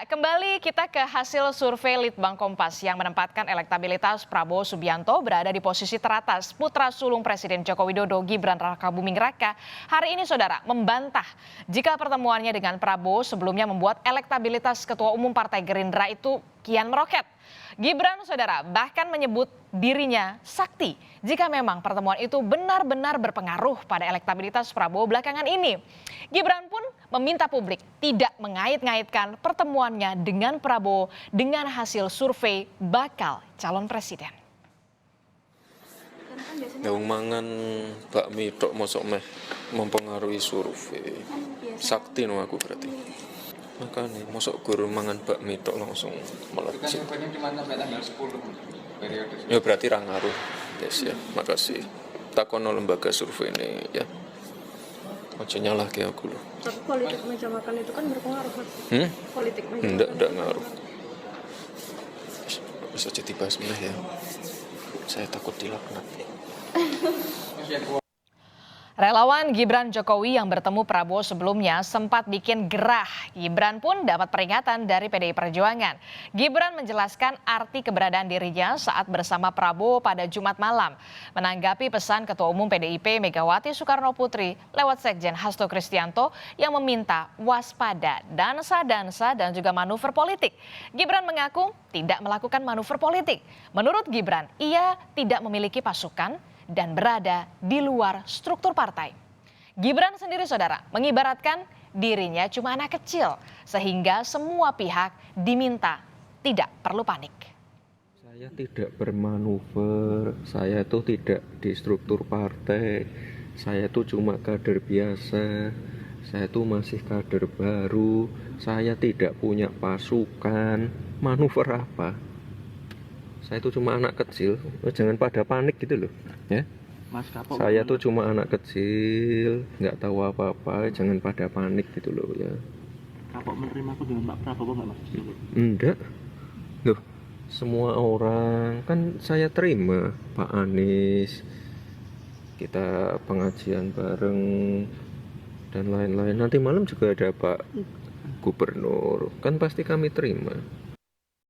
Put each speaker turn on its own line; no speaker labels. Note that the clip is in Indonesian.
Kembali kita ke hasil survei Litbang Kompas yang menempatkan elektabilitas Prabowo Subianto berada di posisi teratas. Putra sulung Presiden Joko Widodo, Gibran Rakabuming Raka, hari ini saudara membantah jika pertemuannya dengan Prabowo sebelumnya membuat elektabilitas Ketua Umum Partai Gerindra itu kian meroket. Gibran saudara bahkan menyebut dirinya sakti jika memang pertemuan itu benar-benar berpengaruh pada elektabilitas Prabowo belakangan ini. Gibran pun meminta publik tidak mengait-ngaitkan pertemuannya dengan Prabowo dengan hasil survei bakal calon presiden.
Daung mangan bakmi tok mosok meh mempengaruhi survei. Sakti no aku berarti. Makanya mosok guru mangan bakmi tok langsung melejit. Ya berarti ra ngaruh. Yes ya, makasih. Takono lembaga survei ini ya. Ojo nyalah ke aku loh.
Tapi politik meja makan itu kan berpengaruh, Mas. Politik meja
Enggak ngaruh. Bisa jadi bahas meneh ya. Saya takut dilaknat.
Relawan Gibran Jokowi yang bertemu Prabowo sebelumnya sempat bikin gerah. Gibran pun dapat peringatan dari PDI Perjuangan. Gibran menjelaskan arti keberadaan dirinya saat bersama Prabowo pada Jumat malam. Menanggapi pesan Ketua Umum PDIP Megawati Soekarno Putri lewat Sekjen Hasto Kristianto yang meminta waspada dansa-dansa dan juga manuver politik. Gibran mengaku tidak melakukan manuver politik. Menurut Gibran, ia tidak memiliki pasukan dan berada di luar struktur partai. Gibran sendiri saudara mengibaratkan dirinya cuma anak kecil sehingga semua pihak diminta tidak perlu panik.
Saya tidak bermanuver, saya itu tidak di struktur partai, saya itu cuma kader biasa, saya itu masih kader baru, saya tidak punya pasukan, manuver apa? Saya itu cuma anak kecil, jangan pada panik gitu loh, ya. Saya tuh cuma anak kecil, nggak tahu apa-apa, jangan pada panik gitu loh ya.
Kapok menerima aku dengan Pak Prabowo nggak Mas?
Enggak, loh semua orang kan saya terima, Pak Anies, kita pengajian bareng dan lain-lain. Nanti malam juga ada Pak Gubernur, kan pasti kami terima.